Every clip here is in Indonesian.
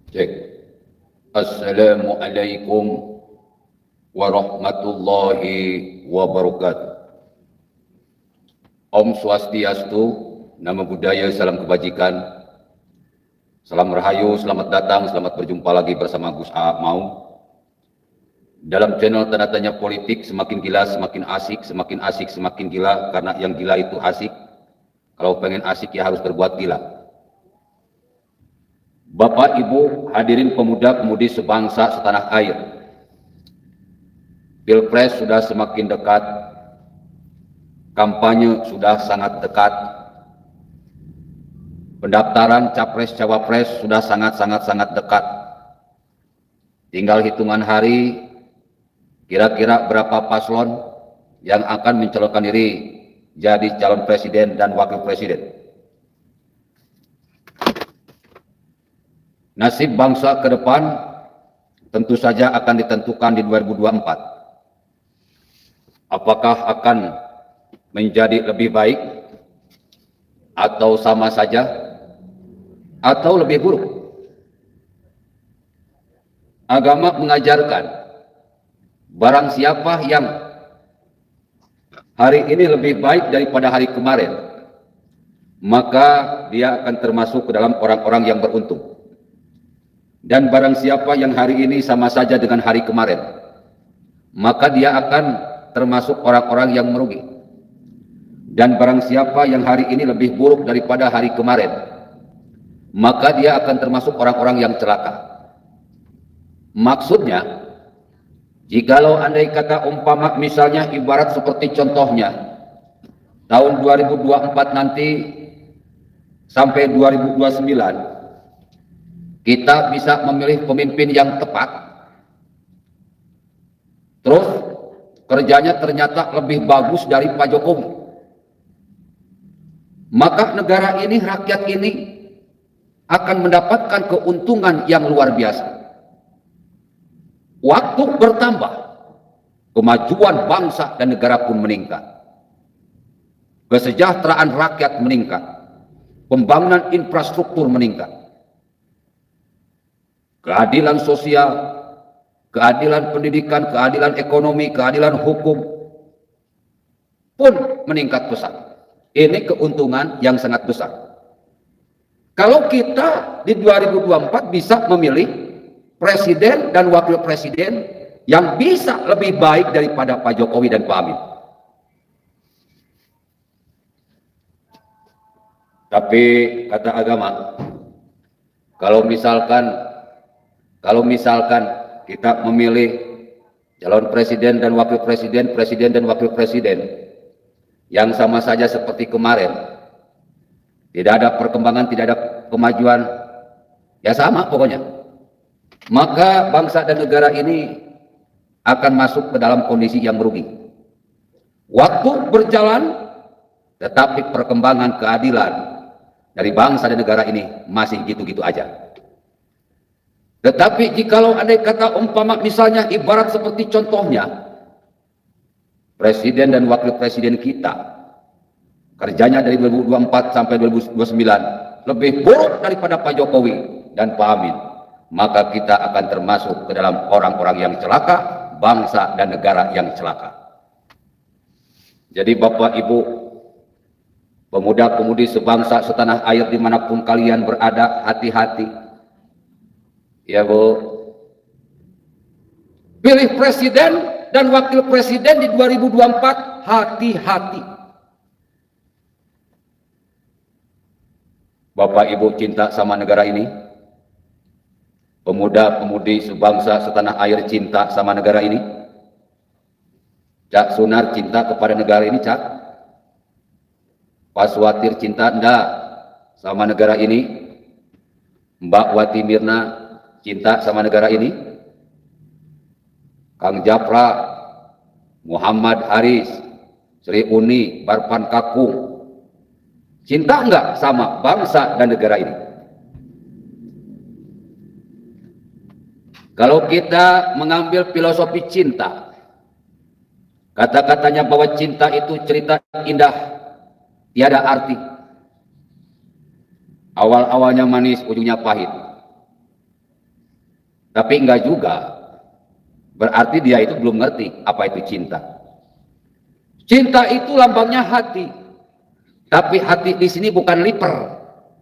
Cek. Assalamualaikum warahmatullahi wabarakatuh. Om Swastiastu, Namo Buddhaya, salam kebajikan, salam rahayu, selamat datang, selamat berjumpa lagi bersama Gus A. Mau dalam channel Tanda Tanya Politik. Semakin gila semakin asik, semakin asik semakin gila, karena yang gila itu asik. Kalau pengen asik ya harus berbuat gila. Bapak, Ibu, hadirin pemuda-pemudi sebangsa setanah air. Pilpres sudah semakin dekat, kampanye sudah sangat dekat, pendaftaran capres-cawapres sudah sangat dekat. Tinggal hitungan hari, kira-kira berapa paslon yang akan mencalonkan diri jadi calon presiden dan wakil presiden. Nasib bangsa ke depan tentu saja akan ditentukan di 2024. Apakah akan menjadi lebih baik atau sama saja atau lebih buruk? Agama mengajarkan barang siapa yang hari ini lebih baik daripada hari kemarin, maka dia akan termasuk ke dalam orang-orang yang beruntung. Dan barang siapa yang hari ini sama saja dengan hari kemarin, maka dia akan termasuk orang-orang yang merugi. Dan barang siapa yang hari ini lebih buruk daripada hari kemarin, maka dia akan termasuk orang-orang yang celaka. Maksudnya, jikalau andai kata umpama misalnya ibarat seperti contohnya, tahun 2024 nanti sampai 2029, kita bisa memilih pemimpin yang tepat, terus kerjanya ternyata lebih bagus dari Pak Jokowi, maka negara ini, rakyat ini akan mendapatkan keuntungan yang luar biasa. Waktu bertambah, kemajuan bangsa dan negara pun meningkat, kesejahteraan rakyat meningkat, pembangunan infrastruktur meningkat, keadilan sosial, keadilan pendidikan, keadilan ekonomi, keadilan hukum pun meningkat pesat. Ini keuntungan yang sangat besar. Kalau kita di 2024 bisa memilih presiden dan wakil presiden yang bisa lebih baik daripada Pak Jokowi dan Pak Amin. Tapi kata agama, kalau misalkan kita memilih calon presiden dan wakil presiden, presiden dan wakil presiden yang sama saja seperti kemarin, tidak ada perkembangan, tidak ada kemajuan, ya sama pokoknya, maka bangsa dan negara ini akan masuk ke dalam kondisi yang merugi. Waktu berjalan, tetapi perkembangan keadilan dari bangsa dan negara ini masih gitu-gitu aja. Tetapi jikalau andai kata umpama misalnya ibarat seperti contohnya, presiden dan wakil presiden kita kerjanya dari 2024 sampai 2029 lebih buruk daripada Pak Jokowi dan Pak Amin, maka kita akan termasuk ke dalam orang-orang yang celaka, bangsa dan negara yang celaka. Jadi Bapak Ibu, pemuda-pemudi sebangsa setanah air dimanapun kalian berada, hati-hati. Ya Bu, pilih presiden dan wakil presiden di 2024, hati-hati. Bapak Ibu cinta sama negara ini, pemuda-pemudi sebangsa setanah air cinta sama negara ini. Cak Sunar cinta kepada negara ini, Cak. Pak Swatir cinta enggak sama negara ini? Mbak Wati Mirna cinta sama negara ini? Kang Japra, Muhammad Haris, Sri Uni, Barpan Kakung, cinta enggak sama bangsa dan negara ini? Kalau kita mengambil filosofi cinta, kata-katanya bahwa cinta itu cerita indah, tiada arti. Awal-awalnya manis, ujungnya pahit. Tapi enggak juga. Berarti dia itu belum ngerti apa itu cinta. Cinta itu lambangnya hati. Tapi hati di sini bukan liver,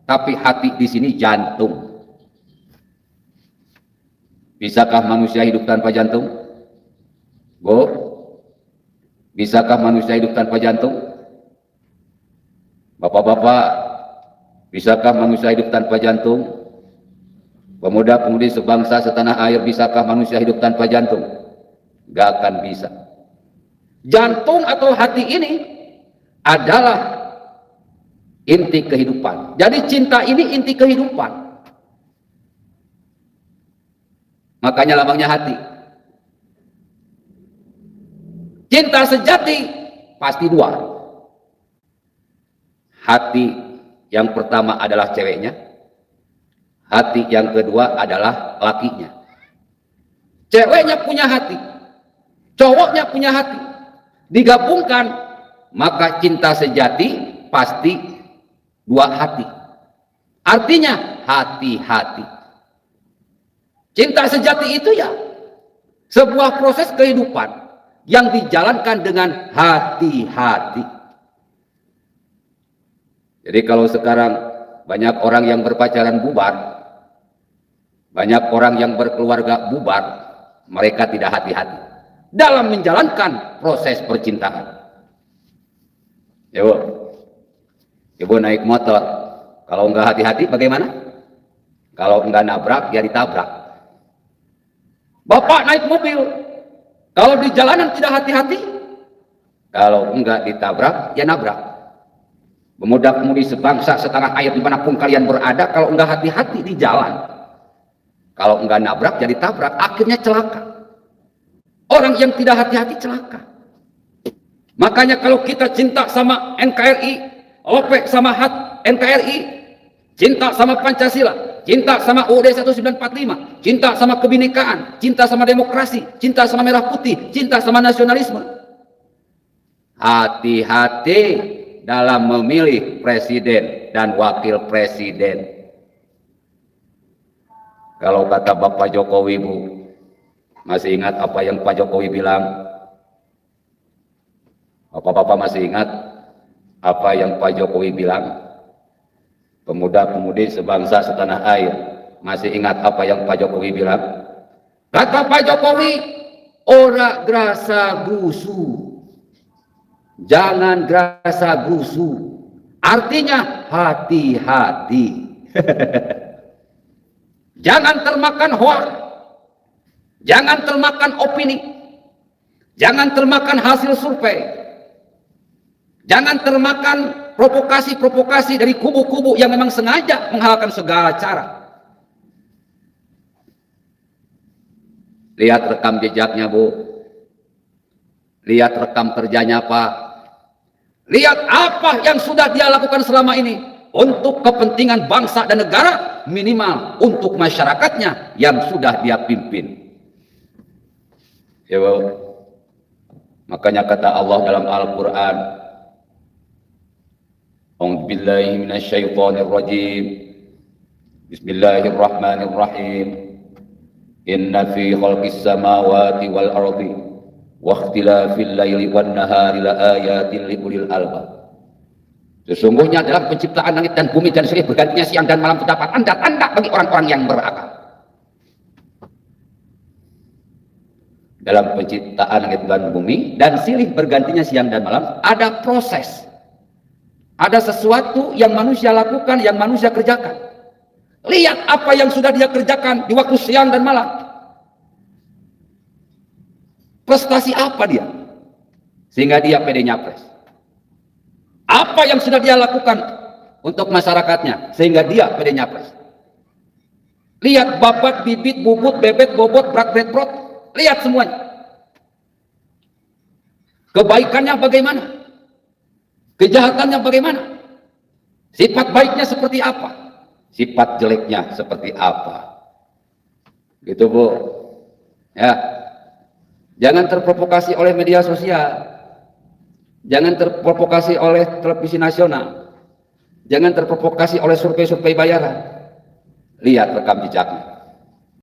tapi hati di sini jantung. Bisakah manusia hidup tanpa jantung? Bu, bisakah manusia hidup tanpa jantung? Bapak-bapak, bisakah manusia hidup tanpa jantung? Pemuda-pemudi sebangsa setanah air, bisakah manusia hidup tanpa jantung? Gak akan bisa. Jantung atau hati ini adalah inti kehidupan. Jadi cinta ini inti kehidupan. Makanya lambangnya hati. Cinta sejati pasti dua. Hati yang pertama adalah ceweknya. Hati yang kedua adalah lakinya. Ceweknya punya hati, cowoknya punya hati. Digabungkan, maka cinta sejati pasti dua hati. Artinya hati-hati. Cinta sejati itu ya sebuah proses kehidupan yang dijalankan dengan hati-hati. Jadi kalau sekarang banyak orang yang berpacaran bubar, banyak orang yang berkeluarga bubar, mereka tidak hati-hati dalam menjalankan proses percintaan. Ibu naik motor, kalau enggak hati-hati bagaimana? Kalau enggak nabrak, ya ditabrak. Bapak naik mobil, kalau di jalanan tidak hati-hati, kalau enggak ditabrak, ya nabrak. Pemuda-pemudi sebangsa setanah air dimanapun kalian berada, kalau enggak hati-hati di jalan, kalau enggak nabrak jadi tabrak, akhirnya celaka. Orang yang tidak hati-hati celaka. Makanya kalau kita cinta sama NKRI, OPEC sama NKRI, cinta sama Pancasila, cinta sama UUD 1945, cinta sama kebinekaan, cinta sama demokrasi, cinta sama merah putih, cinta sama nasionalisme. Hati-hati dalam memilih presiden dan wakil presiden. Kalau kata Bapak Jokowi, Bu, masih ingat apa yang Pak Jokowi bilang? Bapak-bapak masih ingat apa yang Pak Jokowi bilang? Pemuda-pemudi sebangsa setanah air, masih ingat apa yang Pak Jokowi bilang? Kata Pak Jokowi, ora grasa gusu, jangan grasa gusu. Artinya hati-hati. Jangan termakan hoak, jangan termakan opini, jangan termakan hasil survei, jangan termakan provokasi-provokasi dari kubu-kubu yang memang sengaja menghalalkan segala cara. Lihat rekam jejaknya, Bu. Lihat rekam kerjanya, Pak. Lihat apa yang sudah dia lakukan selama ini untuk kepentingan bangsa dan negara, minimal untuk masyarakatnya yang sudah dia pimpin. Ya, Bu. Makanya kata Allah dalam Al-Quran, A'udzubillahi minasyaitonirrajim, Bismillahirrahmanirrahim, Inna fi khalqis samawati wal ardi wa ikhtilafil laili wan nahari la ayatin liulil albab. Sesungguhnya dalam penciptaan langit dan bumi dan silih bergantinya siang dan malam terdapat tanda-tanda bagi orang-orang yang berakal. Dalam penciptaan langit dan bumi dan silih bergantinya siang dan malam ada proses. Ada sesuatu yang manusia lakukan, yang manusia kerjakan. Lihat apa yang sudah dia kerjakan di waktu siang dan malam. Prestasi apa dia? Sehingga dia pede nyapres. Apa yang sudah dia lakukan untuk masyarakatnya sehingga dia pede nyapres. Lihat babat, bibit, bubut, bebet, bobot, brak, bret, brot. Lihat semuanya. Kebaikannya bagaimana? Kejahatannya bagaimana? Sifat baiknya seperti apa? Sifat jeleknya seperti apa? Gitu, Bu. Ya. Jangan terprovokasi oleh media sosial. Jangan terprovokasi oleh televisi nasional. Jangan terprovokasi oleh survei-survei bayaran. Lihat rekam jejaknya.